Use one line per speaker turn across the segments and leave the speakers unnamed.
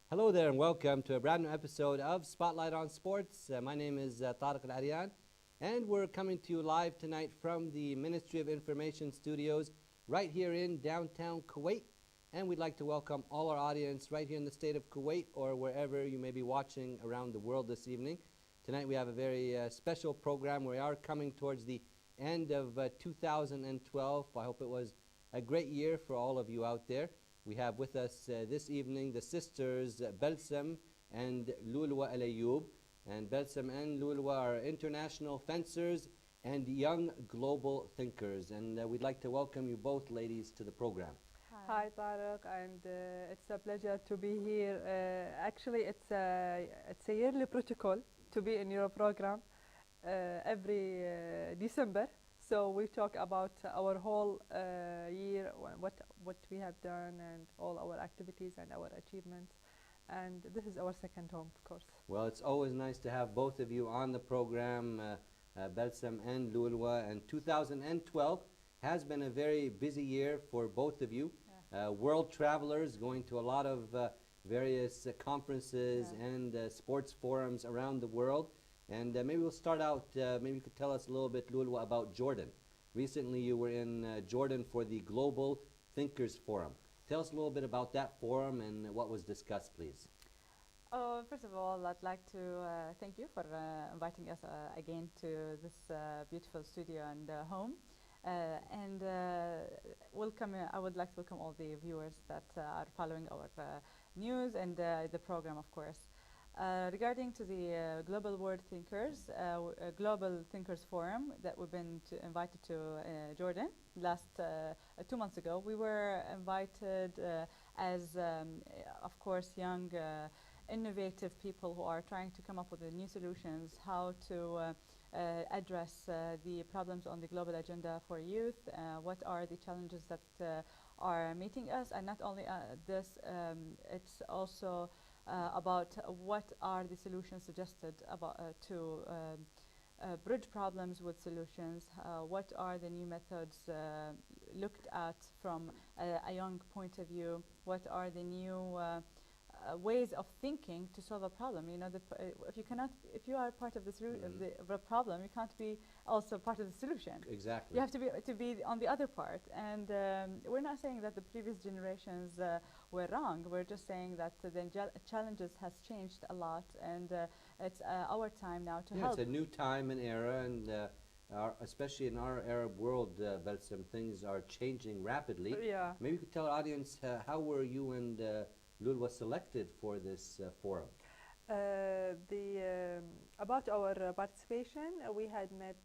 Hello there and welcome to a brand new episode of Spotlight on Sports. My name is Tariq Al-Aryan and we're coming to you live tonight from the Ministry of Information Studios right here in downtown Kuwait. And we'd like to welcome all our audience right here in the state of Kuwait or wherever you may be watching around the world this evening. Tonight we have a very special program. We are coming towards the end of 2012. I hope it was a great year for all of you out there. We have with us this evening the sisters Balsam and Lulwa Al-Ayoub. And Balsam and Lulwa are international fencers and young global thinkers. And we'd like to welcome you both ladies to the program.
Hi, Tariq, and it's a pleasure to be here. Actually, it's a yearly protocol to be in your program every December. So we talk about our whole year, what we have done, and all our activities and our achievements. And this is our second home, of course.
Well, it's always nice to have both of you on the program, Balsam and Lulwa. And 2012 has been a very busy year for both of you. World travelers going to a lot of various conferences and sports forums around the world. And maybe we'll start out, maybe you could tell us a little bit, Lulwa, about Jordan. Recently you were in Jordan for the Global Thinkers Forum. Tell us a little bit about that forum and what was discussed, please.
First of all, I'd like to thank you for inviting us again to this beautiful studio and home. And welcome. I would like to welcome all the viewers that are following our news and the program, of course. Regarding to the Global Thinkers Forum that we've been invited to Jordan last 2 months ago, we were invited as, of course, young, innovative people who are trying to come up with new solutions, how to address the problems on the global agenda for youth, what are the challenges that are meeting us, and not only this, it's also about what are the solutions suggested about, to bridge problems with solutions, what are the new methods looked at from a young point of view, what are the new ways of thinking to solve a problem. You know, if you are part of the problem, you can't be also part of the solution.
Exactly.
You have to be on the other part. And we're not saying that the previous generations were wrong. We're just saying that the challenges has changed a lot, and it's our time now to help.
It's a new time and era, and especially in our Arab world, Balsam, things are changing rapidly.
Yeah.
Maybe you could tell our audience how were you and Lulwa selected for this forum?
About our participation, we had met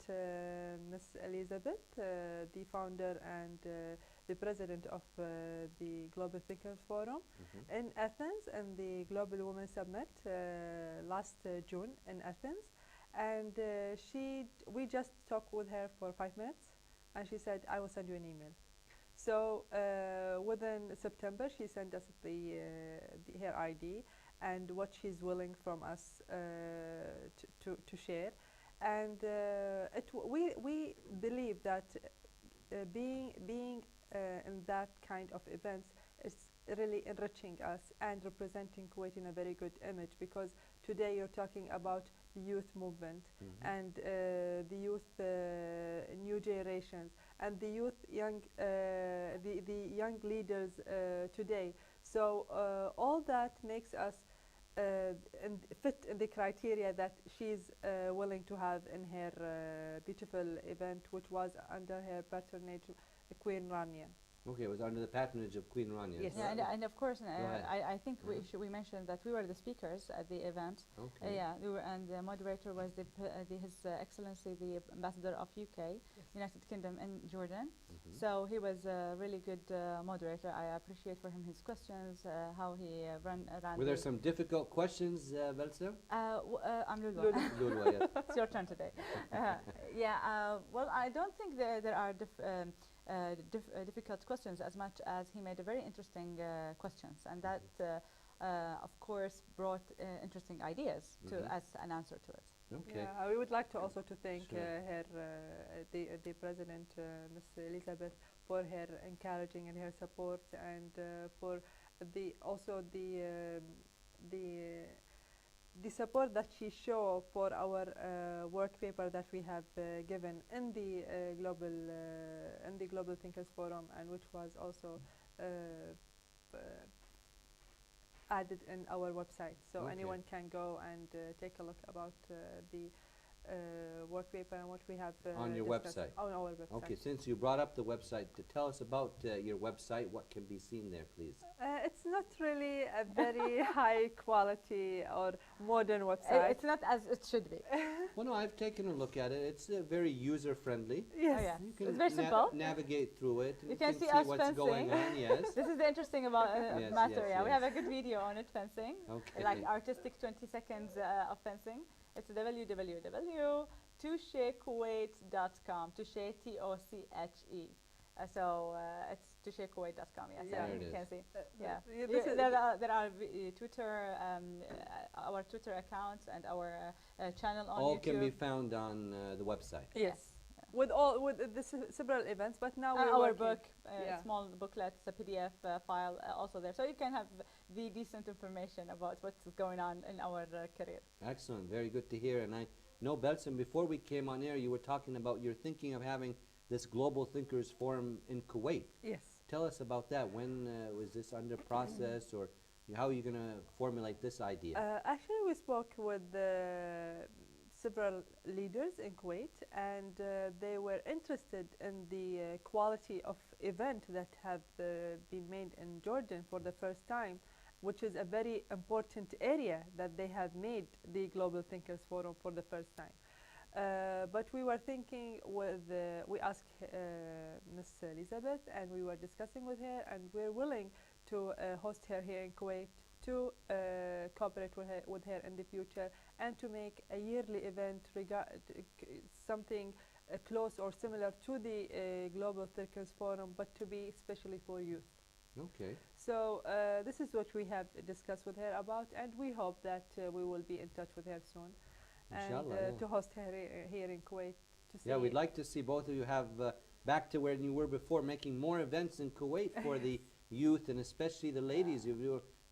Miss Elizabeth, the founder and the president of the Global Thinkers Forum in Athens, and the Global Women Summit last June in Athens. And we just talked with her for 5 minutes, and she said, "I will send you an email." So within September, she sent us her ID and what she's willing from us to share. And we believe that being in that kind of events is really enriching us and representing Kuwait in a very good image, because today you're talking about the youth movement and the youth new generations and the young leaders today. So all that makes us fit in the criteria that she's willing to have in her beautiful event, which was under her patronage, Queen Rania.
Okay, it was under the patronage of Queen Rania.
Yes.
Yeah, and of course, I think we mentioned that we were the speakers at the event.
Okay.
Yeah, and the moderator was His Excellency, the Ambassador of UK, United Kingdom in Jordan. So he was a really good moderator. I appreciate for him his questions, how he ran.
Were there some difficult questions, Balsam?
I'm Lulwa.
Lulwa, yes.
It's your turn today. Well, I don't think there are difficult questions as much as he made a very interesting questions, and that of course brought interesting ideas to as an answer to it.
Okay.
Yeah, we would like to also to thank her, the president, Ms. Elizabeth, for her encouraging and her support, and for also the the support that she showed for our work paper that we have given in the Global Thinkers Forum, and which was also added in our website, so
Okay.
anyone can go and take a look about the work paper and what we have
On your
discussed
website.
on our website.
Okay, since you brought up the website, to tell us about your website. What can be seen there, please?
It's not really a very high quality or modern website.
It's not as it should be.
Well, no, I've taken a look at it. It's very user-friendly.
Yes.
Oh, yeah.
You can
It's very simple.
navigate through it. And
You can see us
what's going
fencing.
on. Yes.
This is the interesting about
Yes,
matter.
yes,
Yeah, we
yes.
have a good video on it, fencing.
Okay.
Like artistic 20 seconds of fencing. It's www.touchekuwait.com. Touche, T-O-C-H-E. So it's touchekuwait.com. Yes,
Yeah.
There it
you
is.
can see.
Yeah.
Yeah.
This is
There are Twitter, our Twitter accounts and our channel on
All
YouTube.
can be found on the website.
yes.
Yeah.
With the several events, but now we're
Our
working.
book,
Yeah.
small booklet, it's a PDF file also there. So you can have the decent information about what's going on in our career.
Excellent. Very good to hear. And I know, Balsam, before we came on air, you were talking about you're thinking of having this Global Thinkers Forum in Kuwait.
Yes.
Tell us about that. When was this under process, or how are you going to formulate this idea?
Actually, we spoke with several leaders in Kuwait, and they were interested in the quality of event that have been made in Jordan for the first time, which is a very important area that they have made the Global Thinkers Forum for the first time. But we were thinking we asked Ms. Elizabeth, and we were discussing with her, and we're willing to host her here in Kuwait, to cooperate with her in the future, and to make a yearly event, something close or similar to the Global Thinkers Forum, but to be especially for youth.
Okay.
So this is what we have discussed with her about, and we hope that we will be in touch with her soon,
Inshallah,
and
yeah.
to host her here in Kuwait. To see
Yeah, we'd like to see both of you have back to where you were before, making more events in Kuwait for the youth and especially the ladies.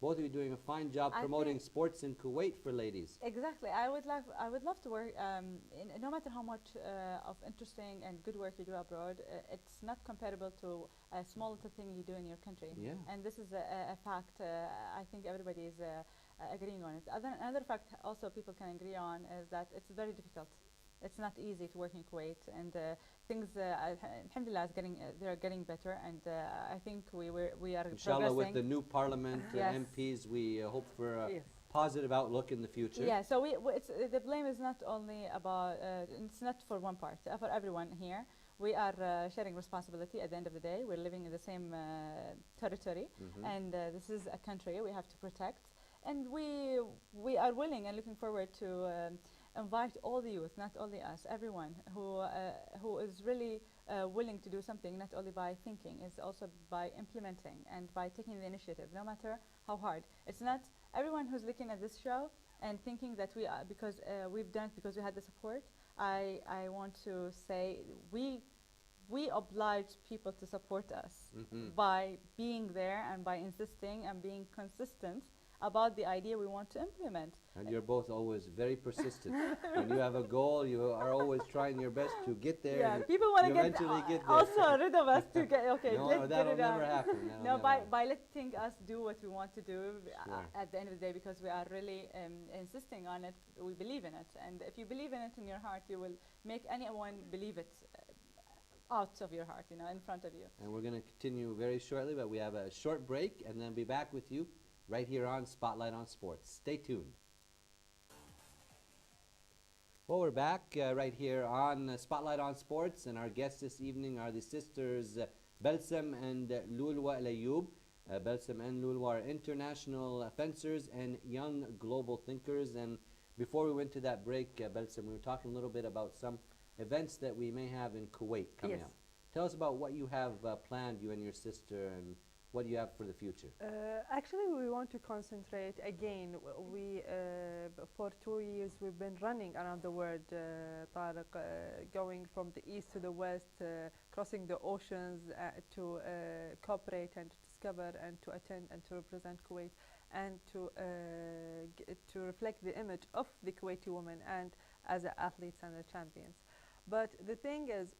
Both of you doing a fine job
I
promoting
think-
sports in Kuwait for ladies.
Exactly. I would love to work. No matter how much of interesting and good work you do abroad, it's not comparable to a small little thing you do in your country.
Yeah.
And this is a fact. I think everybody is agreeing on it. Another fact also people can agree on is that it's very difficult. It's not easy to work in Kuwait, and things, alhamdulillah, they're getting better, and I think we are
Inshallah, with
progressing.
the new parliament,
Yes.
MPs, we hope for a
Yes.
positive outlook in the future.
Yeah, so the blame is not only about, it's not for one part, for everyone here. We are sharing responsibility at the end of the day. We're living in the same territory,
Mhm.
and this is a country we have to protect. And we are willing and looking forward to invite all the youth, not only us, everyone who is really willing to do something, not only by thinking, is also by implementing and by taking the initiative, no matter how hard. It's not everyone who's looking at this show and thinking that we are, because we've done it because we had the support. I want to say we oblige people to support us
Mhm.
by being there and by insisting and being consistent about the idea we want to implement.
And you're both always very persistent. When you have a goal, you are always trying your best to get there.
Yeah,
and
people want to
you
get,
eventually get there.
also rid of us to get, okay,
No,
let's get
that'll
it
never
done.
happen. That'll
No,
never happen.
by letting us do what we want to do
Sure.
at the end of the day, because we are really insisting on it, we believe in it. And if you believe in it in your heart, you will make anyone believe it out of your heart, in front of you.
And we're going to continue very shortly, but we have a short break and then be back with you right here on Spotlight on Sports. Stay tuned. Well, we're back right here on Spotlight on Sports, and our guests this evening are the sisters Balsam and Lulwa Al-Ayoub. Balsam and Lulwa are international fencers and young global thinkers. And before we went to that break, Balsam, we were talking a little bit about some events that we may have in Kuwait coming
Yes.
up. Tell us about what you have planned, you and your sister, and what you have for the future.
Actually, we want to concentrate again. For 2 years, we've been running around the world, Tariq, going from the east to the west, crossing the oceans to cooperate and to discover and to attend and to represent Kuwait and to to reflect the image of the Kuwaiti women and as athletes and the champions. But the thing is,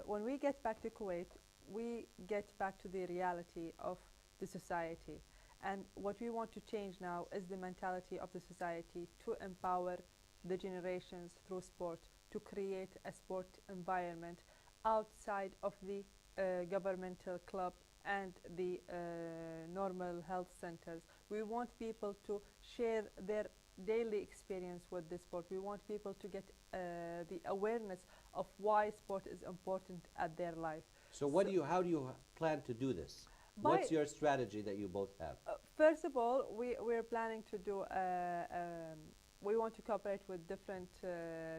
when we get back to Kuwait, we get back to the reality of the society. And what we want to change now is the mentality of the society to empower the generations through sport, to create a sport environment outside of the governmental club and the normal health centers. We want people to share their daily experience with the sport. We want people to get the awareness of why sport is important at their life.
So how do you plan to do this? What's your strategy that you both have?
First of all, we're planning to do we want to cooperate with different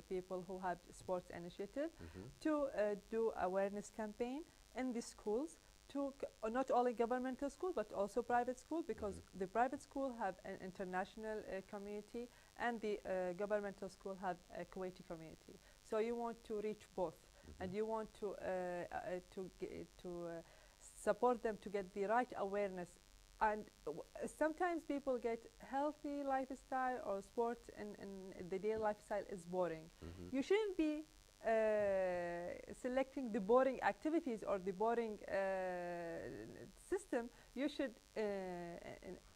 people who have sports initiative to do awareness campaign in the schools, to not only governmental school but also private school, because the private school have an international community and the governmental school have a Kuwaiti community. So you want to reach both, and you want to support them to get the right awareness. And sometimes people get healthy lifestyle or sports and the daily lifestyle is boring. You shouldn't be selecting the boring activities or the boring system. You should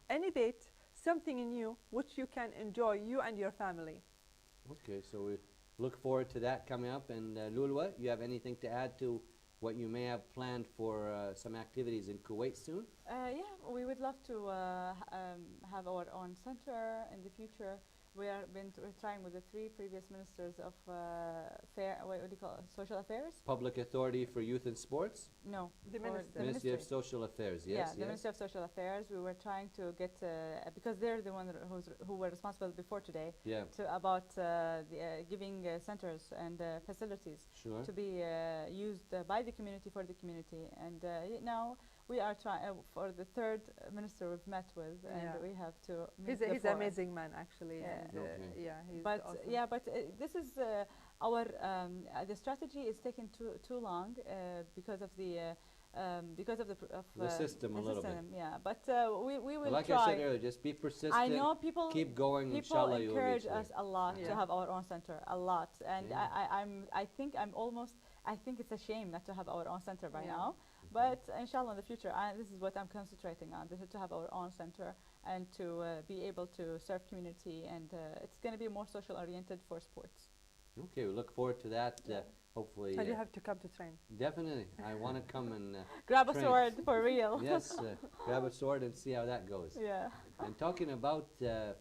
innovate something new which you can enjoy, you and your family.
Okay, so we look forward to that coming up. And Lulwa, you have anything to add to what you may have planned for some activities in Kuwait soon?
Yeah, we would love to have our own center in the future. We're trying with the 3 previous ministers of what do you call it? Social affairs?
Public Authority for Youth and Sports?
No,
the
Ministry of Social Affairs, yes.
Yeah, the Ministry of Social Affairs. We were trying to get, because they're the one who were responsible before today, about giving centers and facilities to be used by the community for the community. And now we are trying for the 3rd minister we've met with, and we have to meet
he's an amazing man, actually. He's awesome.
But this is our the strategy is taking too long because of the
system a little bit.
Yeah, but we will
like
try.
I said earlier, just be persistent.
I know people
keep going.
People
inshallah,
encourage us a lot to have our own center, a lot, and I think it's a shame not to have our own center by now. But inshallah in the future, this is what I'm concentrating on, to have our own center and to be able to serve community, and it's going to be more social oriented for sports.
Okay, we look forward to that. Hopefully.
And you have to come to train.
Definitely, I want to come and
grab a sword for real.
Yes, grab a sword and see how that goes.
Yeah.
And talking about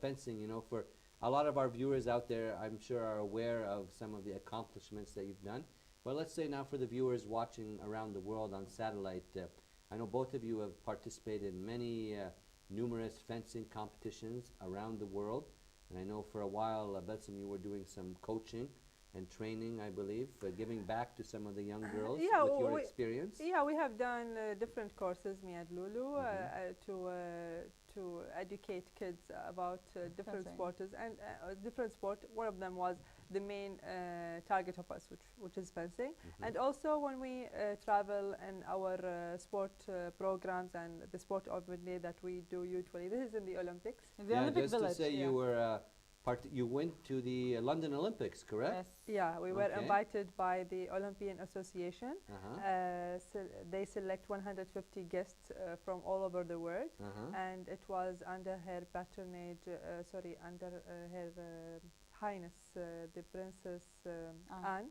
fencing, you know, for a lot of our viewers out there, I'm sure are aware of some of the accomplishments that you've done. But let's say now for the viewers watching around the world on satellite, I know both of you have participated in many numerous fencing competitions around the world. And I know for a while, Balsam, you were doing some coaching and training, I believe, giving back to some of the young girls with your experience.
Yeah, we have done different courses, me and Lulu, to educate kids about different sports and different sport. One of them was the main target of us, which is fencing. And also when we travel in our sport programs and the sport open day that we do usually, this is in the Olympics.
In the Olympic Village.
To say you were you went to the London Olympics, correct?
Yes.
Yeah, we were invited by the Olympian Association. They select 150 guests from all over the world, and it was under her patronage, under her Highness, the Princess Anne,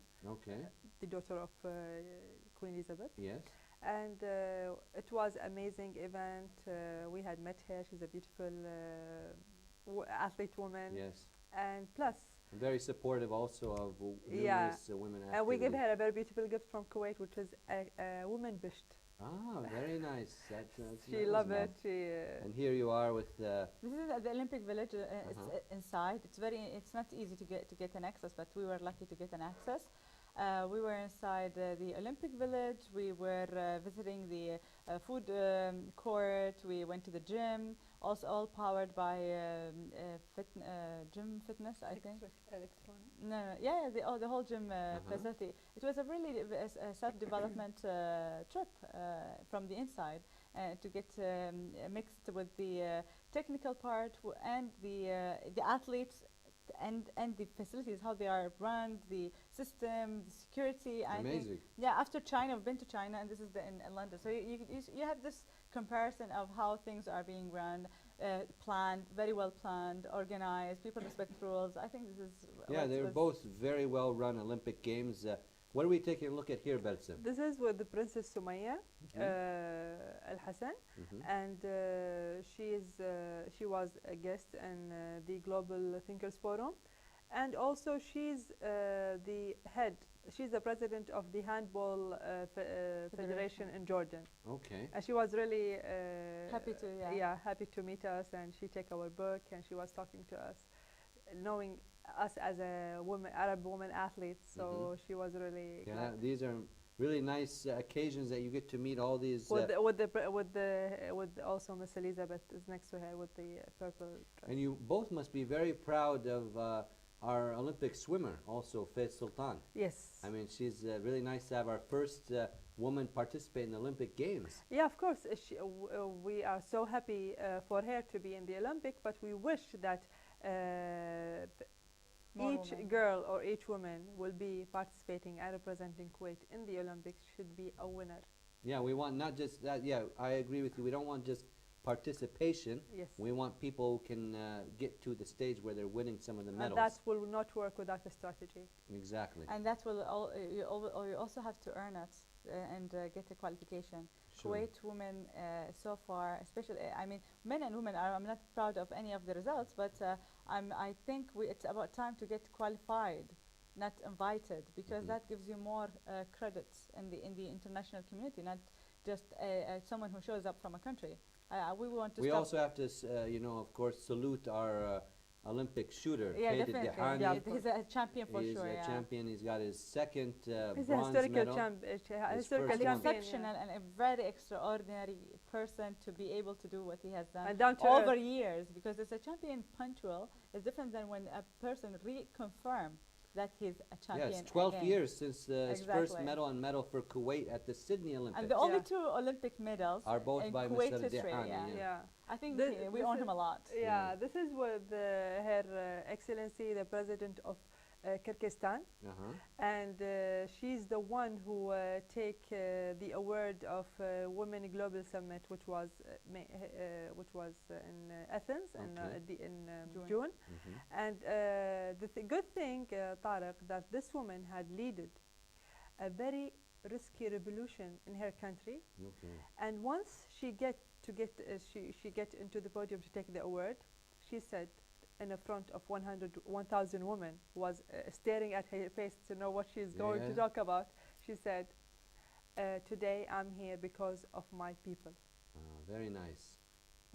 the daughter of Queen Elizabeth.
Yes.
And it was amazing event. We had met her. She's a beautiful athlete woman.
Yes.
And plus,
very supportive also of numerous women athletes.
And we gave her a very beautiful gift from Kuwait, which is a woman bisht.
Ah, very nice.
She loved it.
And here you are with
this is at the Olympic Village. It's inside. It's not easy to get an access, but we were lucky to get an access. We were inside the Olympic Village. We were visiting the food court. We went to the gym. Also, all powered by gym fitness, I think. The whole gym facility. It was a really self-development trip from the inside to get mixed with the technical part and the athletes and the facilities, how they are run, the system, the security. I think,
Amazing.
yeah, after China, I've been to China, and this is in London. So you have this comparison of how things are being run, planned, very well planned, organized. People respect rules. I think this is
Yeah, they're both very well run Olympic Games. What are we taking a look at here, Balsam?
This is with the Princess Sumaya Al Hassan, and she was a guest in the Global Thinkers Forum, and also she's the head. She's the president of the Handball Federation in Jordan.
Okay.
And she was really happy to meet us, and she took our book, and she was talking to us, knowing us as a woman, Arab woman athlete. So she was really glad.
These are really nice occasions that you get to meet all these.
With also Miss Elizabeth is next to her with the purple dress.
And you both must be very proud of our Olympic swimmer, also Faith Sultan.
Yes.
I mean, she's really nice to have our first woman participate in the Olympic Games.
Yeah, of course. We are so happy for her to be in the Olympic, but we wish that each girl or each woman will be participating and representing Kuwait in the Olympics should be a winner.
Yeah, we want not just that. Yeah, I agree with you. We don't want just participation.
Yes.
We want people who can get to the stage where they're winning some of the medals.
And that will not work without a strategy.
Exactly.
And that will you also have to earn it and get a qualification.
Sure.
Kuwait women so far, especially, I mean, men and women I'm not proud of any of the results, but I think it's about time to get qualified, not invited, because that gives you more credits in the international community, not just someone who shows up from a country. We want to.
We also have to, of course, salute our Olympic shooter.
Yeah, definitely. Yeah, he's a champion for sure.
He's a champion. He's got his second
he's
bronze
a historical
medal.
historical
An exceptional and a very extraordinary person to be able to do what he has done over years, because it's a champion punctual. It's different than when a person reconfirms that he's a champion.
Yes, 12 years since his first medal for Kuwait at the Sydney Olympics.
And the only two Olympic medals
are both
in
by
Kuwait
Mr.
history.
Yeah.
I think we own him a lot.
Yeah, this is with Her Excellency, the President of Kyrgyzstan, and she's the one who take the award of Women Global Summit, which was in Athens in June. And the good thing, Tariq, that this woman had led a very risky revolution in her country, and once she get into the podium to take the award, she said, in the front of 1,000 women, was staring at her face to know what she's going to talk about. She said, today I'm here because of my people.
Very nice.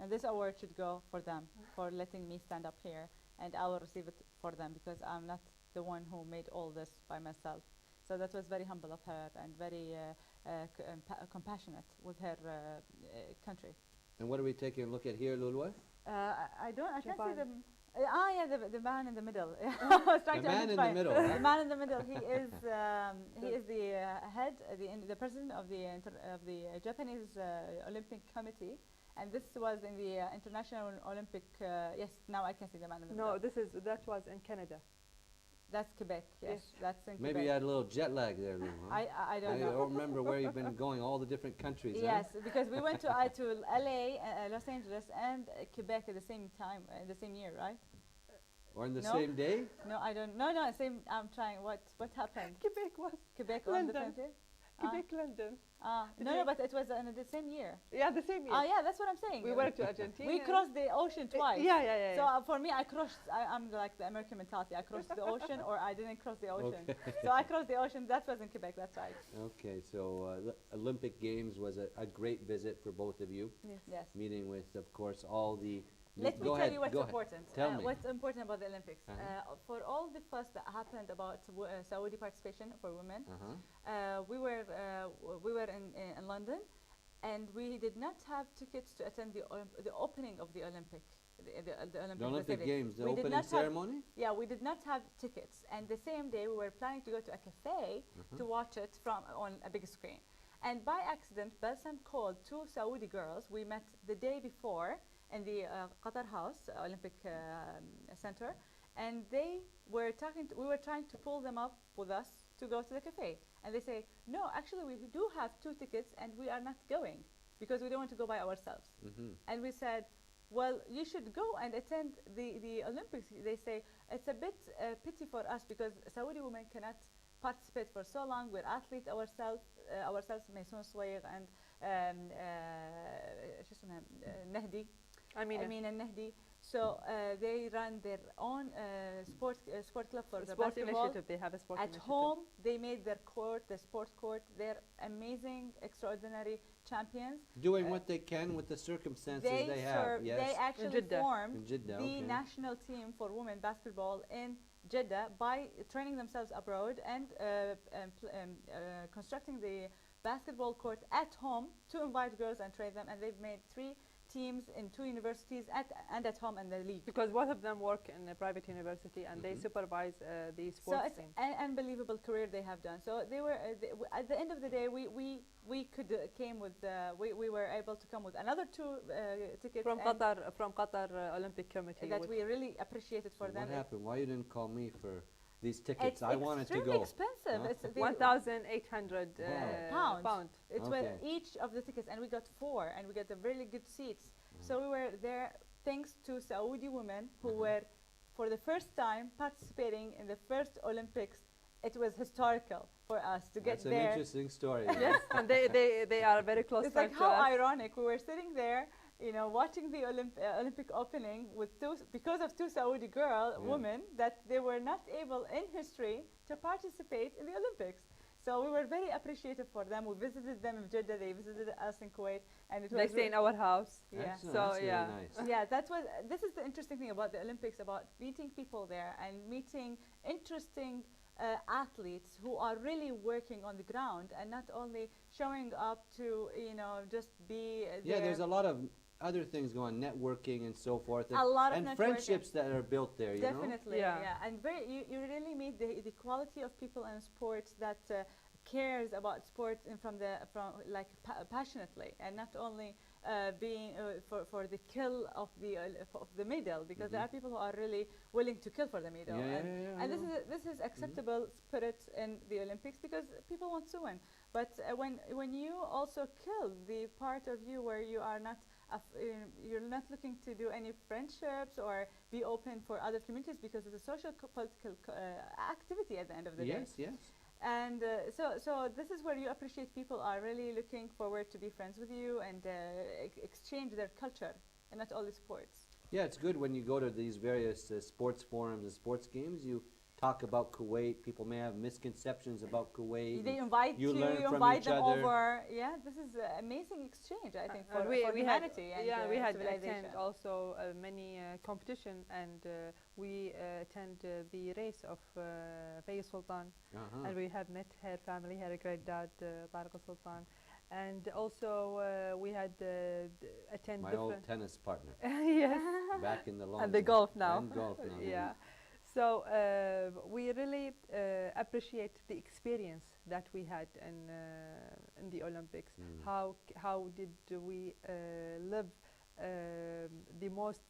And this award should go for them, for letting me stand up here, and I will receive it for them, because I'm not the one who made all this by myself. So that was very humble of her and very compassionate with her country.
And what are we taking a look at here, Lulwa?
I can't see them. The man in the middle.
The man in the middle.
The man in the middle. He is the head, the president of the Japanese Olympic Committee, and this was in the International Olympic. Yes, now I can see the man in the middle.
No, that was in Canada.
That's Quebec. Yes, that's in Quebec.
Maybe you had a little jet lag there, Lulwa.
I don't know.
I don't remember where you've been going. All the different countries.
Yes, because we went to LA, Los Angeles, and Quebec at the same time, the same year, right?
Or in the same day?
No, I don't. No, same. I'm trying. What happened? Quebec on the same day?
Quebec, London.
No, but it was in the same year.
Yeah, the same year.
Yeah, that's what I'm saying.
We went to Argentina.
We crossed the ocean twice.
Yeah.
So for me, I'm like the American mentality. I crossed the ocean, or I didn't cross the ocean.
Okay.
So I crossed the ocean. That was in Quebec. That's right.
Okay, so the Olympic Games was a great visit for both of you.
Yes.
Meeting with, of course, all the.
Let me tell you what's important.
Tell me.
What's important about the Olympics. For all the fuss that happened about Saudi participation for women, we were in London, and we did not have tickets to attend the opening of the Olympic. The
Olympic Games, the opening ceremony?
Yeah, we did not have tickets. And the same day, we were planning to go to a cafe to watch it on a big screen. And by accident, Balsam called two Saudi girls we met the day before in the Qatar House Olympic Center, and they were talking. We were trying to pull them up with us to go to the cafe, and they say, no, actually we do have 2 tickets, and we are not going because we don't want to go by ourselves. And we said, well, you should go and attend the Olympics. They say it's a bit pity for us because Saudi women cannot participate for so long. We're athletes ourselves, Maysoon Swayg and شو اسمها Nahdi. Amina Nahdi. So they run their own sport club for the
sport
basketball.
initiative. They have a sport
At
initiative.
home, they made their court, the sports court. They're amazing, extraordinary champions.
Doing what they can with the circumstances they have. Yes.
They actually formed
In Jeddah,
the
okay.
national team for women basketball in Jeddah by training themselves abroad and constructing the basketball court at home to invite girls and train them. And they've made 3 teams in 2 universities and at home in the league.
Because both of them work in a private university and they supervise the sports team.
So it's an unbelievable career they have done. So they were at the end of the day, we could came with we were able to come with another 2 tickets
from Qatar Olympic Committee
that we really appreciated for them.
What happened? Why you didn't call me for these tickets?
It's
I wanted to go.
extremely expensive.
Huh?
It's
1,800
pound. It was
Okay.
each of the tickets, and we got 4, and we got the really good seats. So we were there thanks to Saudi women who were, for the first time, participating in the first Olympics. It was historical for us to get
That's
there.
an interesting story.
Yes, and they are very close
It's
friends
like
to
how
us.
ironic. We were sitting there, watching the Olympic opening with because of 2 Saudi women that they were not able in history to participate in the Olympics. So we were very appreciative for them. We visited them in Jeddah. They visited us in Kuwait, and it was
They stay in our house.
Yeah.
Excellent.
So,
That's really
yeah.
nice.
Yeah, this is the interesting thing about the Olympics, about meeting people there and meeting interesting athletes who are really working on the ground and not only showing up to just be
Yeah,
there.
there's a lot of other things going, networking and so forth.
A lot of
and
networking.
friendships that are built there, you know?
Definitely,
Yeah.
and you really meet the quality of people in sports that cares about sports and from passionately, and not only being for the kill of the medal, because there are people who are really willing to kill for the medal.
Yeah,
and this is acceptable spirit in the Olympics because people want to win. But when you also kill the part of you where you are not you're not looking to do any friendships or be open for other communities because it's a social political activity at the end of the day.
Yes.
And so this is where you appreciate people are really looking forward to be friends with you and exchange their culture and not only sports.
Yeah, it's good when you go to these various sports forums and sports games, you talk about Kuwait. People may have misconceptions about Kuwait.
They invite
you learn
you
from
invite
each
them
other.
over. Yeah, this is an amazing exchange, I think, for humanity and
we had
civilization.
attend also many competition, and we attend the race of Fayez Sultan, and we have met her family, her granddad Tariq Sultan, and also we had attend
My old tennis partner.
yes,
Back in the long
and the golf now.
And golf now.
Yeah. So we really appreciate the experience that we had in the Olympics. How did we live the most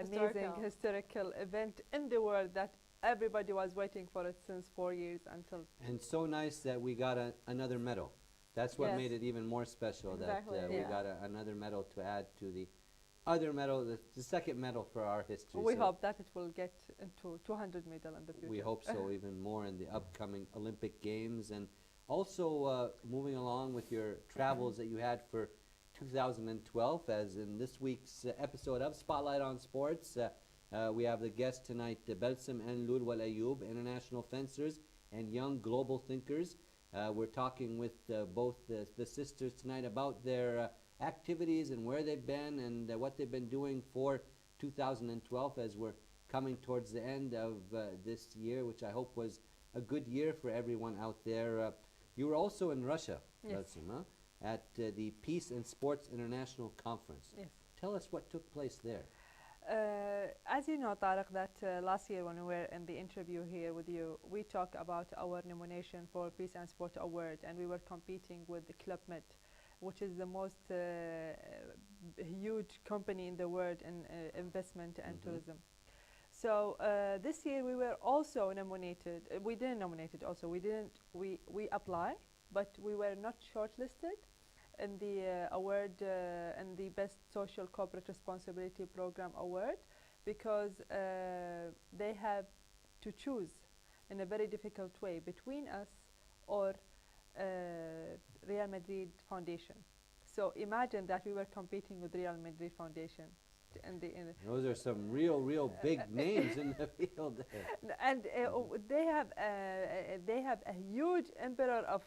amazing historical event in the world that everybody was waiting for it since 4 years until.
And so nice that we got another medal. That's what made it even more special.
Exactly,
that we got another medal to add to the other medal, the second medal for our history.
We hope that it will get into 200 medal in the future.
We hope so, even more in the upcoming Olympic Games. And also moving along with your travels that you had for 2012, as in this week's episode of Spotlight on Sports, we have the guest tonight, Balsam Lulwa Al-Ayoub, international fencers and young global thinkers. We're talking with both the sisters tonight about their activities and where they've been and what they've been doing for 2012 as we're coming towards the end of this year, which I hope was a good year for everyone out there. You were also in Russia, Balsam, at the Peace and Sports International Conference.
Yes.
Tell us what took place there.
As you know, Tariq, that last year when we were in the interview here with you, we talked about our nomination for Peace and Sport Award, and we were competing with the Club Med, which is the most huge company in the world in investment and tourism. So this year we were also nominated. We didn't nominated also. We apply, but we were not shortlisted in the award in the Best Social Corporate Responsibility Program award because they have to choose in a very difficult way between us or Real Madrid Foundation. So imagine that we were competing with Real Madrid Foundation.
Those are some real big names in the field.
And they have a huge emperor of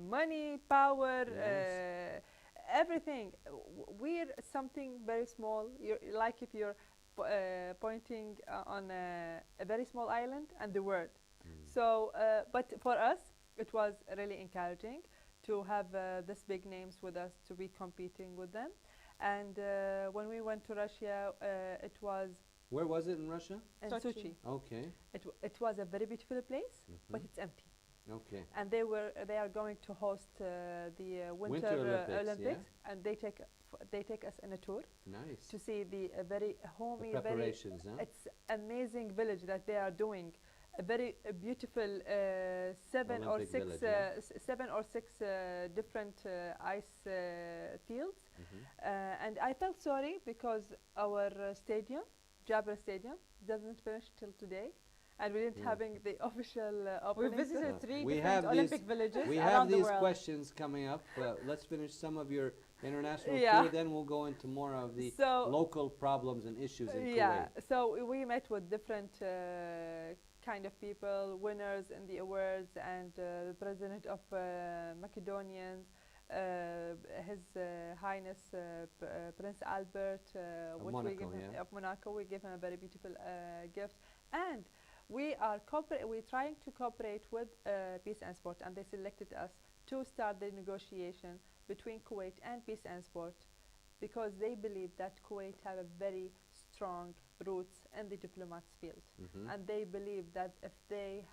money, power, everything. We're something very small. Like if you're pointing on a very small island and the world. So, but for us, it was really encouraging to have these big names with us, to be competing with them. And when we went to Russia, it was...
Where was it in Russia?
In Sochi.
Okay.
It was a very beautiful place, but it's empty.
Okay.
And they are going to host the Winter Olympics, and they take us on a tour.
Nice.
To see the very homey,
the preparations,
it's amazing village that they are doing. A very beautiful seven or six different ice fields. And I felt sorry because our stadium, Jabra Stadium, doesn't finish till today. And we didn't having the official opening.
We visited three different Olympic villages
we
around
have
the
these
world.
questions coming up. Let's finish some of your international tour, then we'll go into more of the local problems and issues in Kuwait.
So we met with different kind of people, winners in the awards, and the president of Macedonians, His Highness Prince Albert
of Monaco,
of Monaco. We gave him a very beautiful gift, and we are we're trying to cooperate with Peace and Sport, and they selected us to start the negotiation between Kuwait and Peace and Sport because they believe that Kuwait have a very strong roots in the diplomats field, and they believe that if they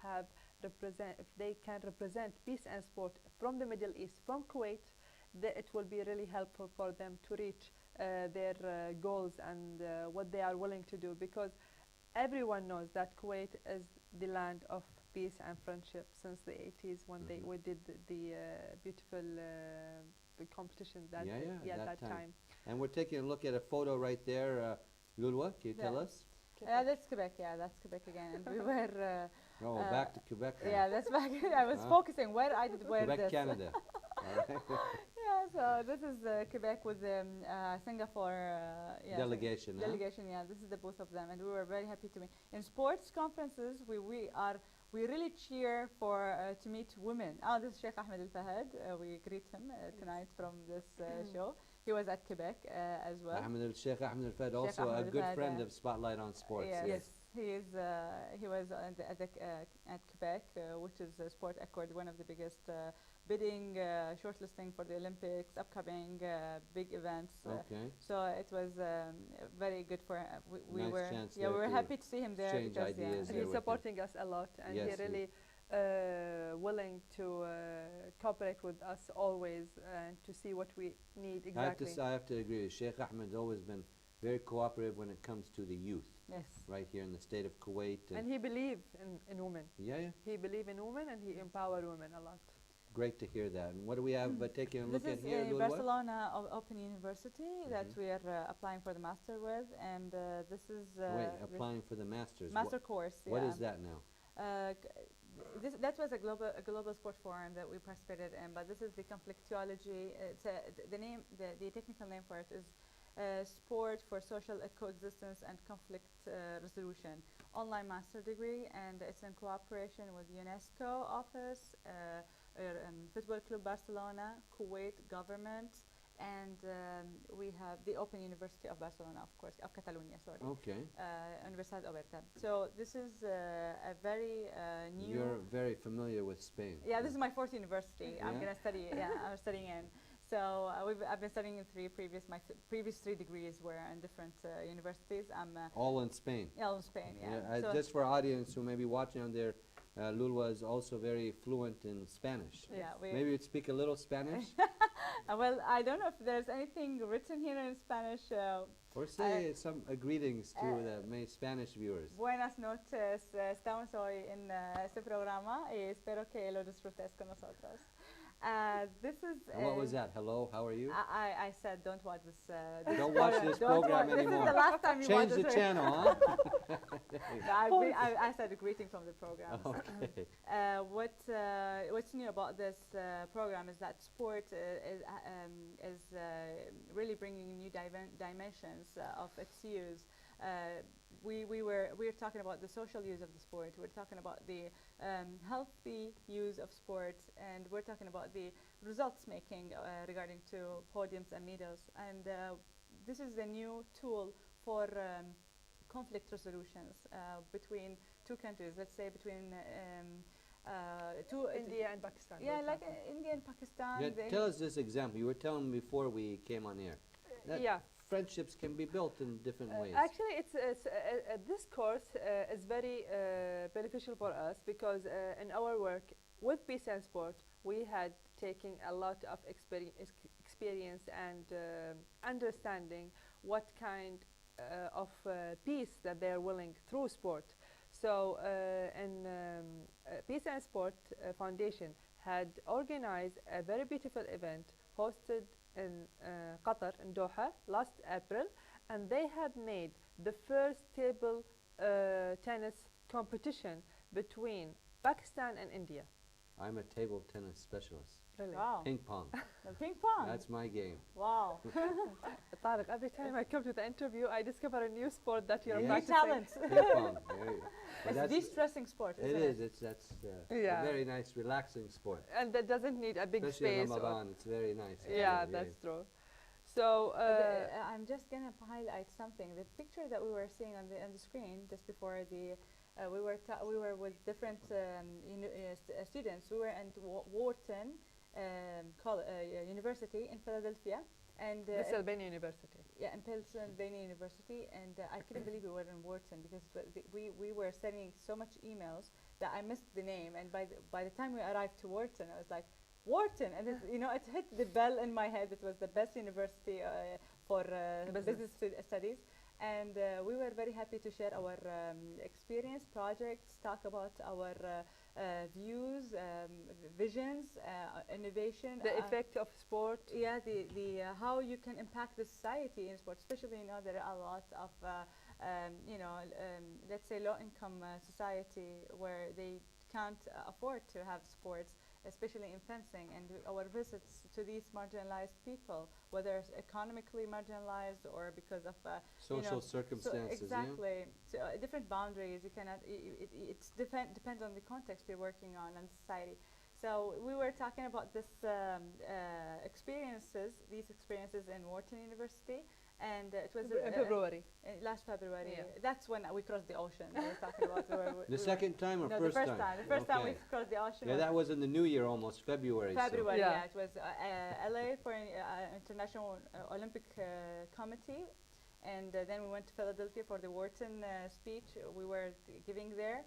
can represent Peace and Sport from the Middle East, from Kuwait, it will be really helpful for them to reach their goals and what they are willing to do, because everyone knows that Kuwait is the land of peace and friendship since the 80s when we did the beautiful competition that time.
And we're taking a look at a photo right there. Lulwa, can you tell us?
That's Quebec, that's Quebec again. And we were...
back to Quebec.
Yeah, that's back. I was focusing where I did wear
Quebec,
this.
Canada.
So this is Quebec with the Singapore
delegation.
Delegation, this is the both of them, and we were very happy to meet. In sports conferences, we really cheer for to meet women. This is Sheikh Ahmed Al-Fahad. We greet him tonight from this show. He was at Quebec as well.
Sheikh Ahmed Al-Fahad, also a good friend of Spotlight on Sports.
Yes. He was at Quebec, which is Sport Accord, one of the biggest bidding, shortlisting for the Olympics, upcoming big events. So it was very good for we were happy to see him there because
he's supporting us a lot, and he's really willing to cooperate with us always and to see what we need exactly.
I have to agree. Sheikh Ahmed has always been very cooperative when it comes to the youth.
Yes.
Right here in the state of Kuwait.
And he believes in women. He believes in women, and he empowers women a lot.
Great to hear that. And what do we have taking a look at here?
This is Barcelona Open University that we are applying for the master with, and this is
applying for the master's
master course.
What is that now?
That was a global sport forum that we participated in, but this is the conflictuology. It's the technical name for it is Sport for Social Coexistence and Conflict Resolution, online master degree, and it's in cooperation with UNESCO office, Football Club Barcelona, Kuwait government, and we have the Open University of Barcelona, of course, of Catalonia, sorry. Universidad Oberta. So this is a very new...
You're very familiar with Spain.
Yeah, this is my fourth university. I'm going to study, I'm studying in. So I've been studying in my previous 3 degrees were in different universities.
All in Spain?
All in Spain,
so just for audience who may be watching on their Lulwa is also very fluent in Spanish.
Yeah,
Maybe you'd speak a little Spanish?
well, I don't know if there's anything written here in Spanish.
Or say some greetings to the many Spanish viewers.
Buenas noches, estamos hoy en este programa y espero que lo disfrutes con nosotros. This is.
And what was that? Hello, how are you?
I said don't watch this.
Don't watch this program anymore.
This is the last time you
Change
watch
the
it.
channel, huh?
I said a greeting from the program.
Okay.
What's new about this program is that sport is really bringing new dimensions of its use. We were talking about the social use of the sport. We're talking about the healthy use of sport, and we're talking about the results making regarding to podiums and medals. And this is the new tool for conflict resolutions between two countries. Let's say between
India and Pakistan.
Yeah, like India and Pakistan.
Yeah, tell us this example. You were telling me before we came on air.
Yeah.
Friendships can be built in different ways.
Actually, this course is very beneficial for us because in our work with peace and sport, we had taken a lot of experience and understanding what kind of peace that they are willing through sport. So, and Peace and Sport Foundation had organized a very beautiful event hosted in Qatar, in Doha, last April, and they had made the first table tennis competition between Pakistan and India.
I'm a table tennis specialist.
Really?
Wow.
Ping pong.
The ping pong.
That's my game.
Wow.
Tariq, every time I come to the interview, I discover a new sport that you're
Yeah.
practicing.
Talent.
Ping pong. There you go. But
It's de-stressing sport,
it
isn't
is.
it?
It's that's
Yeah.
a very nice, relaxing sport.
And that doesn't need a big
Especially in
space.
Ramadan, it's very nice.
Yeah, that's true. So,
I'm just gonna highlight something. The picture that we were seeing on the screen just before the, we were with different students. We were at Wharton University in Philadelphia, and
Pennsylvania University.
yeah, in Pennsylvania University, and I couldn't believe we were in Wharton because we were sending so much emails that I missed the name, and by the time we arrived to Wharton, I was like, Wharton, and it hit the bell in my head. It was the best university for business studies, and we were very happy to share our experience, projects, talk about our views, visions, innovation,
The effect of sport.
yeah, the how you can impact the society in sport, especially there are a lot of let's say low-income society where they can't afford to have sports, especially in fencing. And our visits to these marginalized people, whether it's economically marginalized or because of
social circumstances.
So exactly, so, different boundaries. You cannot. It's depends on the context you're working on and society. So we were talking about this these experiences in Wharton University, and it was
In February.
Last February.
Yeah.
That's when we crossed the ocean. We were talking about.
The second time or
no,
first
the first time. The first time we
Okay.
crossed the ocean.
Yeah,
was
that was in the new year almost, February.
February.
Yeah.
Yeah, it was LA for International Olympic Committee, and then we went to Philadelphia for the Wharton speech we were giving there.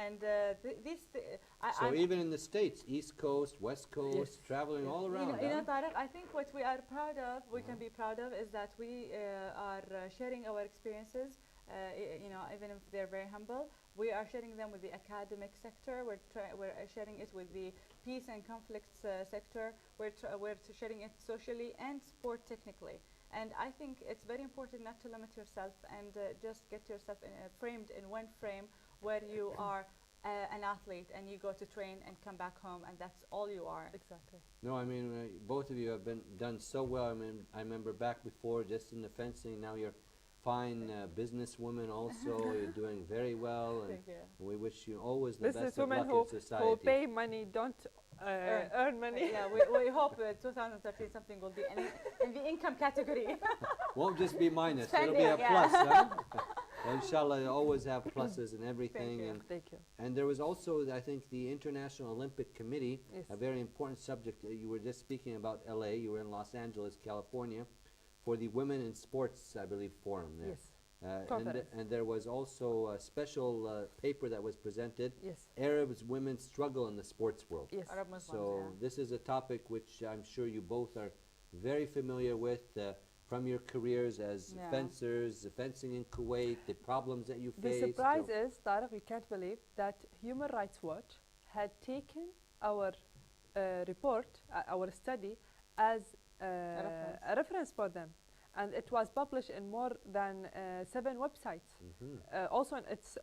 And
So even in the States, East Coast, West Coast, traveling all around.
Tariq, I think what we are proud of, we can be proud of, is that we are sharing our experiences, even if they're very humble. We are sharing them with the academic sector. We're sharing it with the peace and conflicts sector. We're sharing it socially and sport technically. And I think it's very important not to limit yourself and just get yourself framed in one frame where you are an athlete and you go to train and come back home and that's all you are.
Exactly.
No, I mean, both of you have done so well. I mean, I remember back before, just in the fencing, now you're fine businesswoman also. You're doing very well. And
Thank you.
we wish you always the best of
Businesswomen
luck in society.
who pay money don't earn money.
Yeah, we hope 2013 something will be in the income category.
Won't just be minus,
Spending,
it'll be a
yeah.
plus, huh? Well, inshallah, you always have pluses in everything.
you.
And,
Thank you.
and there was also, I think, the International Olympic Committee,
Yes.
a very important subject. You were just speaking about LA, you were in Los Angeles, California, for the Women in Sports, I believe, forum there.
Yes. Conference.
And there was also a special paper that was presented,
Yes.
Arabs women struggle in the sports world.
Yes.
Arab Muslims,
So
yeah.
this is a topic which I'm sure you both are very familiar with from your careers as
Yeah.
fencers, fencing in Kuwait, the problems that you
The
faced.
surprise is, Tariq, we can't believe that Human Rights Watch had taken our report, our study, as a reference for them. And it was published in more than 7 websites. Also, it's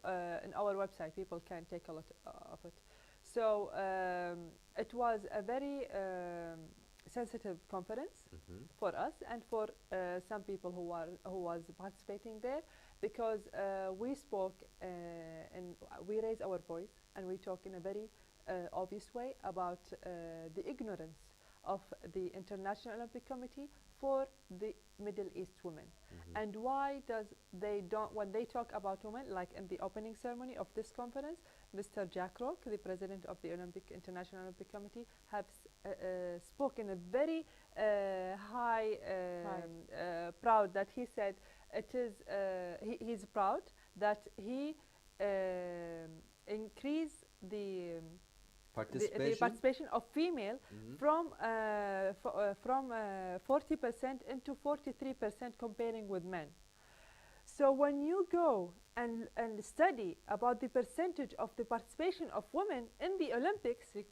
in our website. People can take a lot of it. So it was a very sensitive conference for us and for some people who was participating there, because we spoke and we raised our voice and we talk in a very obvious way about the ignorance of the International Olympic Committee for the Middle East women, and why does they don't, when they talk about women, like in the opening ceremony of this conference, Mr. Jack Rock, the president of the International Olympic Committee, have spoken a very proud, that he said it is he's proud that he increased the participation of female from 40% into 43% comparing with men. So when you go and study about the percentage of the participation of women in the Olympics,
the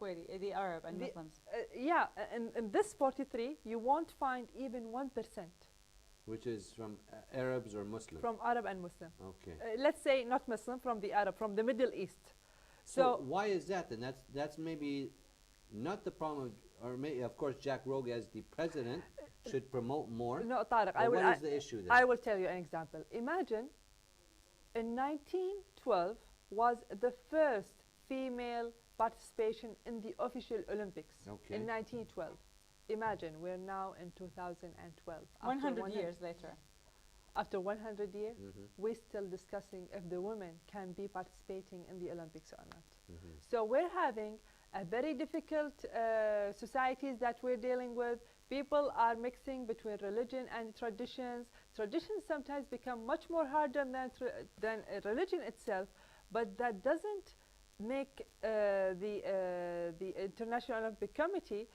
Arab and Muslims.
Yeah, in this 43, you won't find even 1%.
Which is from Arabs or Muslims?
From Arab and Muslim.
Okay.
Let's say not Muslim, from the Arab, from the Middle East.
So why is that then? That's maybe not the problem, or maybe, of course, Jack Rogue as the president should promote more.
No, Tariq,
what is the issue then?
I will tell you an example. Imagine in 1912 was the first female participation in the official Olympics.
Okay.
In 1912. Imagine, we're now in 2012.
100 years later.
After 100 years, we're still discussing if the women can be participating in the Olympics or not. So we're having a very difficult societies that we're dealing with. People are mixing between religion and traditions. Traditions sometimes become much more harder than religion itself, but that doesn't make the International Olympic Committee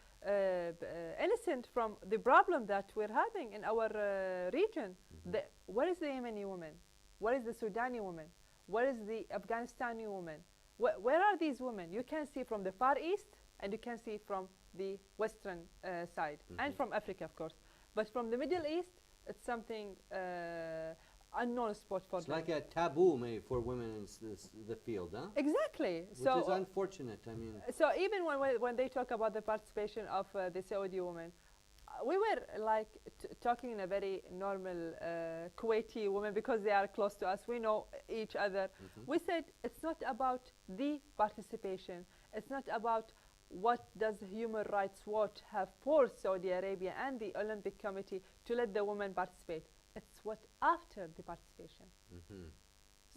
innocent from the problem that we're having in our region. Where is the Yemeni woman? Where is the Sudani woman? Where is the Afghanistani woman? Where are these women? You can see from the Far East and you can see from the Western side and from Africa, of course. But from the Middle East, it's something unknown sport for them.
It's like a taboo maybe for women in the field, huh?
Exactly.
Which is unfortunate. I mean.
So even when they talk about the participation of the Saudi women, we were like talking in a very normal Kuwaiti women, because they are close to us. We know each other. We said it's not about the participation. It's not about what does Human Rights Watch have forced Saudi Arabia and the Olympic Committee to let the women participate. It's what after the participation.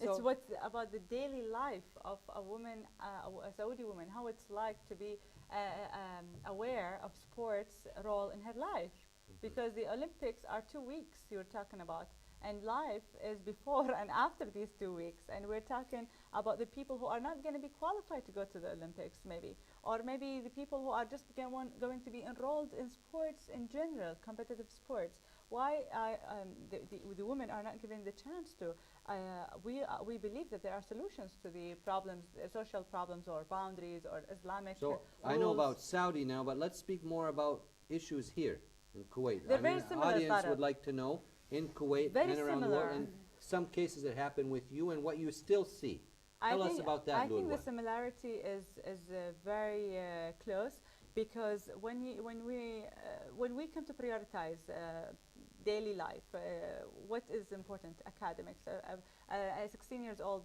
It's what's about the daily life of a woman, a Saudi woman, how it's like to be aware of sports role in her life. Because the Olympics are 2 weeks you're talking about, and life is before and after these 2 weeks. And we're talking about the people who are not going to be qualified to go to the Olympics, maybe. Or maybe the people who are just going to be enrolled in sports in general, competitive sports. Why the women are not given the chance to? We believe that there are solutions to the problems, social problems or boundaries or Islamic
So I know about Saudi now, but let's speak more about issues here in Kuwait.
They're very similar.
The audience would like to know in Kuwait and around the world, and some cases that happen with you and what you still see. Tell us about that,
I think
Lulwa.
the similarity is very close, because when we come to prioritize daily life, what is important? Academics. A 16 years old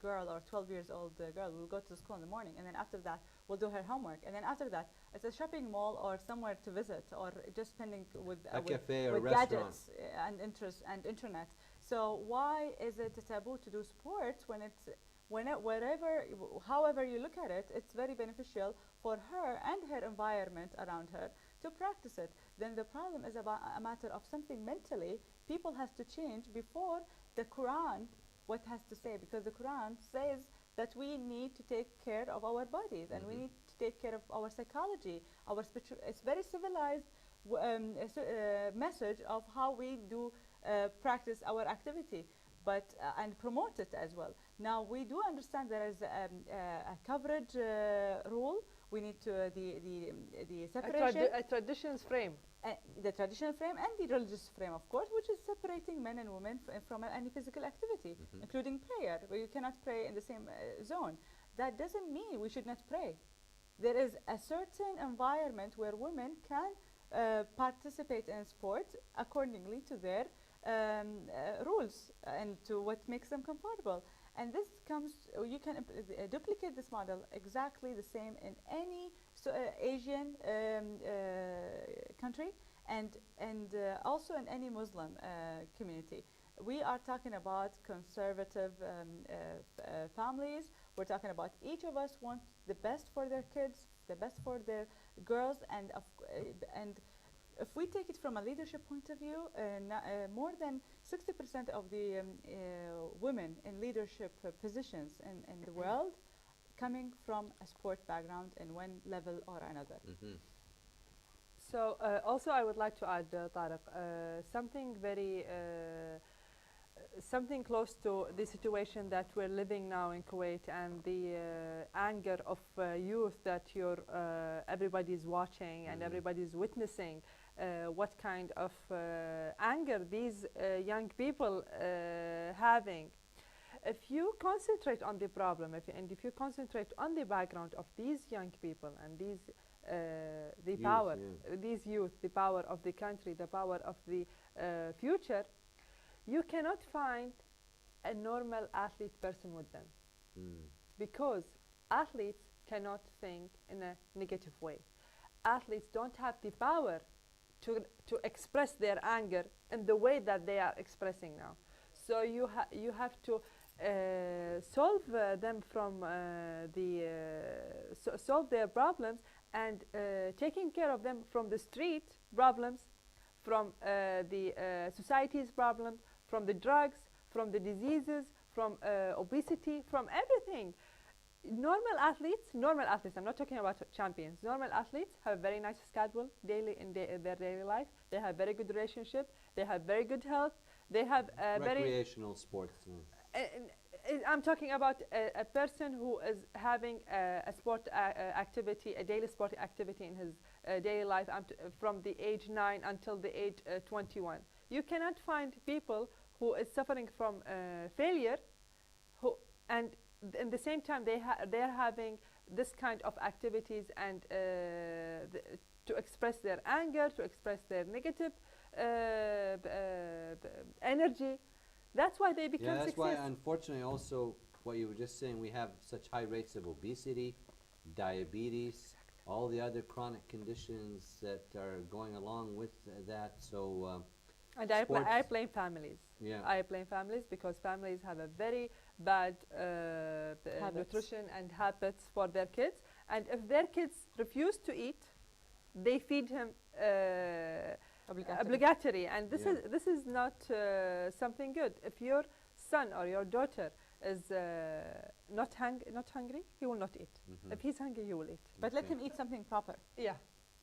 girl or 12 years old girl will go to school in the morning, and then after that will do her homework, and then after that it's a shopping mall or somewhere to visit, or just spending with
cafe or
with
restaurant.
gadgets and interest and internet. So why is it a taboo to do sports when it's however you look at it, it's very beneficial for her and her environment around her to practice it? Then the problem is about a matter of something mentally people has to change before the Quran, what has to say, because the Quran says that we need to take care of our bodies and we need to take care of our psychology, our spiritual. It's very civilized message of how we do practice our activity, but and promote it as well. Now we do understand there is a coverage rule. We need to the separation.
A traditions frame.
The traditional frame and the religious frame, of course, which is separating men and women from any physical activity, including prayer, where you cannot pray in the same zone. That doesn't mean we should not pray. There is a certain environment where women can participate in sport accordingly to their rules and to what makes them comfortable. And this comes, you can duplicate this model exactly the same in any Asian country and also in any Muslim community. We are talking about conservative families. We're talking about each of us want the best for their kids, the best for their girls, and if we take it from a leadership point of view, more than 60% of the women in leadership positions in the world coming from a sport background in one level or another.
So also I would like to add, Tariq, something close to the situation that we're living now in Kuwait and the anger of youth that everybody's watching and everybody's witnessing. What kind of anger these young people having. If you concentrate on the problem, if you concentrate on the background of these young people and these these youth, the power of the country, the power of the future, you cannot find a normal athlete person with them, because athletes cannot think in a negative way. Athletes don't have the power to express their anger in the way that they are expressing now. So you have to solve them from solve their problems and taking care of them from the street problems, from the society's problems, from the drugs, from the diseases, from obesity, from everything. Normal athletes, I'm not talking about champions, normal athletes have a very nice schedule daily in their daily life. They have very good relationship, they have very good health, they have
recreational sports.
I'm talking about a person who is having a sport activity, a daily sport activity in his daily life from the age 9 until the age 21. You cannot find people who is suffering from failure, and in the same time they're having this kind of activities and to express their anger, to express their negative energy. That's why they become
that's
success.
why, unfortunately, also what you were just saying, we have such high rates of obesity, diabetes, all the other chronic conditions that are going along with that. So
and I blame families.
Yeah.
I blame families because families have a very bad nutrition and habits for their kids. And if their kids refuse to eat, they feed him obligatory. And this is not something good. If your son or your daughter is not hungry, he will not eat. If he's hungry, he will eat.
But let him eat something proper.
Yeah.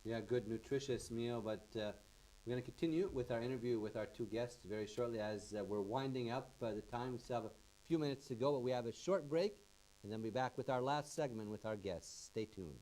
Yeah, good, nutritious meal. But we're going to continue with our interview with our two guests very shortly as we're winding up the time. We still have a few minutes to go, but we have a short break, and then we'll be back with our last segment with our guests. Stay tuned.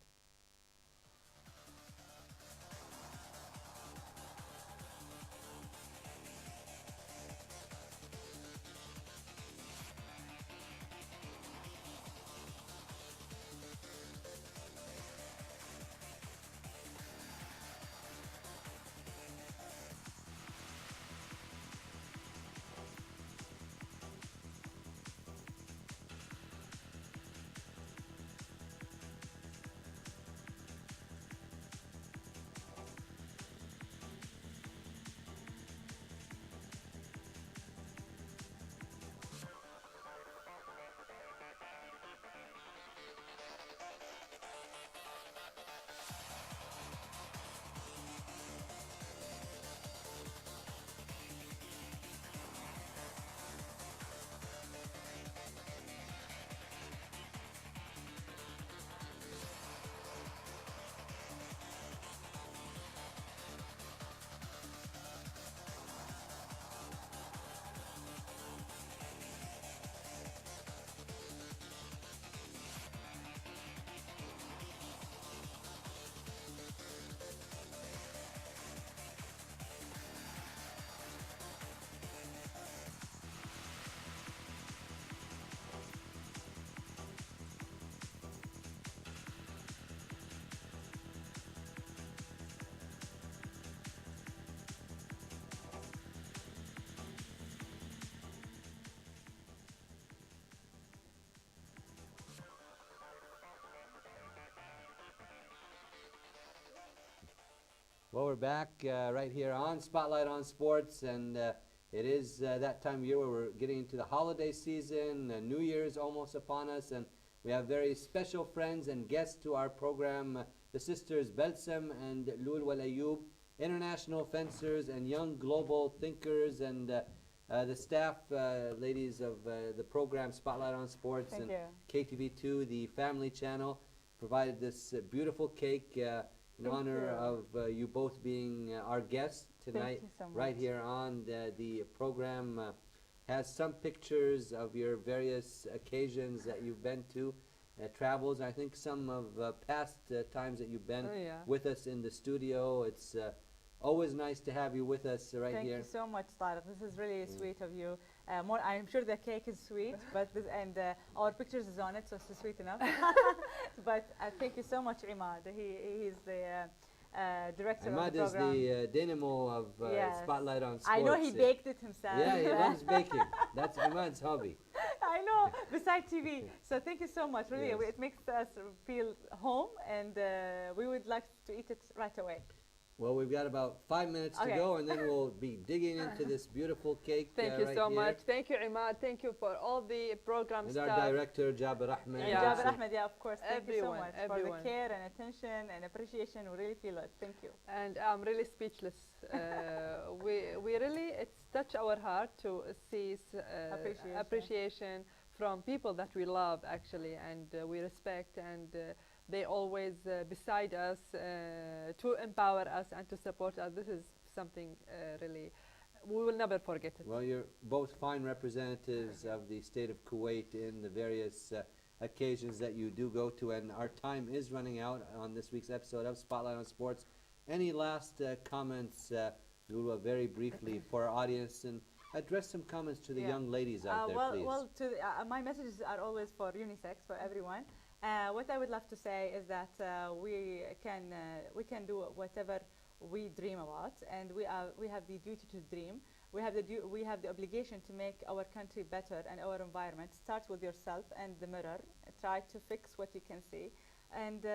Well, we're back right here on Spotlight on Sports, and it is that time of year where we're getting into the holiday season. New Year's almost upon us, and we have very special friends and guests to our program, the sisters Balsam and Lulwa Al-Ayoub, international fencers and young global thinkers, and the staff ladies of the program Spotlight on Sports and KTV2, the family channel, provided this beautiful cake in honor of you both being our guests tonight. Right here on the program has some pictures of your various occasions that you've been to, travels. I think some of past times that you've been with us in the studio. It's always nice to have you with us here.
Thank you so much, Tariq. This is really sweet of you. I'm sure the cake is sweet, but our pictures is on it, so it's sweet enough. But thank you so much, Imad. He's the director of the program.
Imad is the dynamo of Spotlight on Sports.
I know he baked it himself.
Yeah, he loves baking. That's Imad's hobby.
I know, beside TV. So thank you so much. Really, it makes us feel home, and we would like to eat it right away.
Well, we've got about 5 minutes to go, and then we'll be digging into this beautiful cake.
Thank you so much. Thank you, Imad. Thank you for all the program staff.
Our director, Jabir Ahmed.
Jabir Ahmed, of course. Thank you so much for the care and attention and appreciation. We really feel it. Thank you.
And I'm really speechless. We really, it's touched our heart to see appreciation from people that we love, actually, and we respect, and they always beside us to empower us and to support us. This is something really, we will never forget it.
Well, you're both fine representatives of the state of Kuwait in the various occasions that you do go to, and our time is running out on this week's episode of Spotlight on Sports. Any last comments, Lulwa, very briefly for our audience, and address some comments to the young ladies out there, please.
Well, my messages are always for unisex, for everyone. What I would love to say is that we can do whatever we dream about, and we have the duty to dream. We have the obligation to make our country better and our environment. Start with yourself and the mirror. Try to fix what you can see, and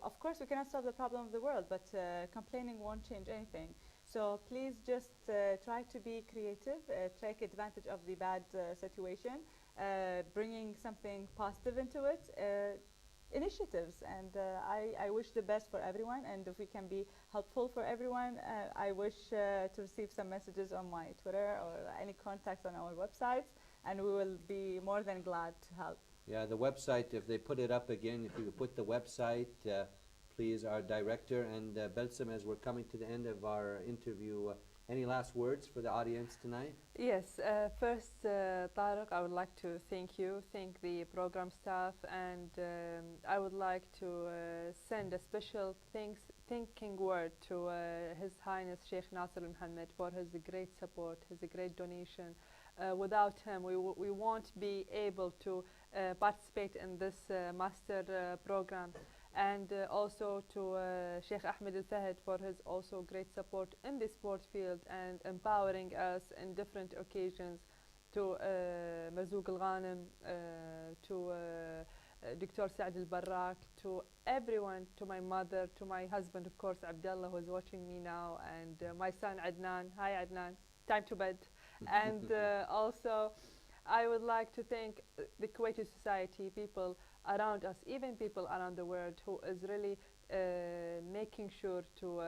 of course we cannot solve the problem of the world, but complaining won't change anything. So please just try to be creative, take advantage of the bad situation, bringing something positive into it. Initiatives, and I wish the best for everyone, and if we can be helpful for everyone, I wish to receive some messages on my Twitter or any contacts on our websites, and we will be more than glad to help.
Yeah, the website, if they put it up again, if you could put the website, please, our director. And Balsam, as we're coming to the end of our interview, any last words for the audience tonight?
Yes, first, Tariq, I would like to thank the program staff, and I would like to send a special thanking word to His Highness Sheikh Nasser al-Mohammed for his great support, his great donation. Without him, we won't be able to participate in this master program. And also to Sheikh Ahmed Al-Fahd for his also great support in the sport field and empowering us in different occasions, to Marzouk Al-Ghanem, to Dr. Saad Al-Barrak, to everyone, to my mother, to my husband, of course, Abdullah, who is watching me now, and my son Adnan. Hi Adnan, time to bed. And also I would like to thank the Kuwaiti society, people around us, even people around the world, who is really making sure to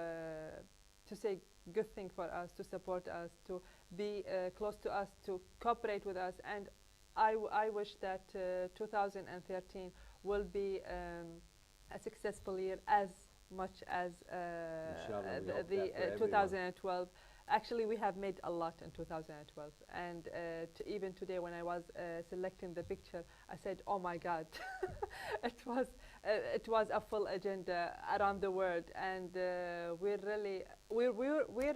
say good thing for us, to support us, to be close to us, to cooperate with us. And I wish that 2013 will be a successful year as much as the 2012. Actually, we have made a lot in 2012, and even today when I was selecting the picture, I said, oh my God. It was a full agenda around the world, and we're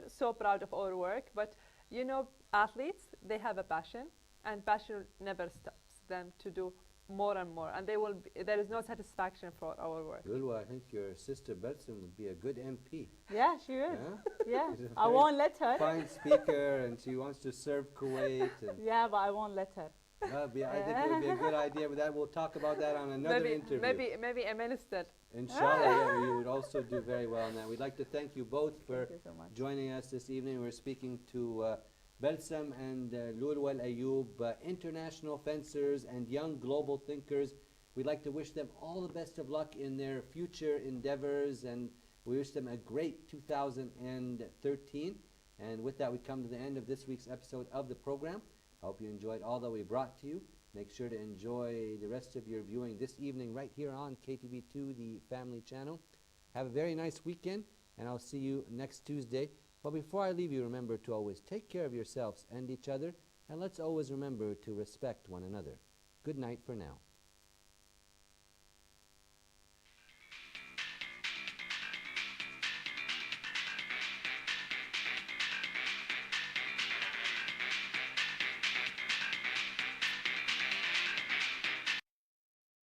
so proud of our work. But you know, athletes, they have a passion, and passion never stops them to do more and more, and there is no satisfaction for our work.
Lulwa, I think your sister Balsam would be a good MP.
Yeah, she would. Yeah, I won't let her.
Fine speaker, and she wants to serve Kuwait. And
yeah, but I won't let her.
I think it would be a good idea, but that we'll talk about that on another interview.
Maybe a minister.
Inshallah, yeah, you would also do very well on that. We'd like to thank you both for
Thank you so much.
joining us this evening. We're speaking to Balsam and Lulwa Al-Ayoub, international fencers and young global thinkers. We'd like to wish them all the best of luck in their future endeavors, and we wish them a great 2013. And with that, we come to the end of this week's episode of the program. I hope you enjoyed all that we brought to you. Make sure to enjoy the rest of your viewing this evening right here on KTV2, the family channel. Have a very nice weekend, and I'll see you next Tuesday. But before I leave you, remember to always take care of yourselves and each other, and let's always remember to respect one another. Good night for now.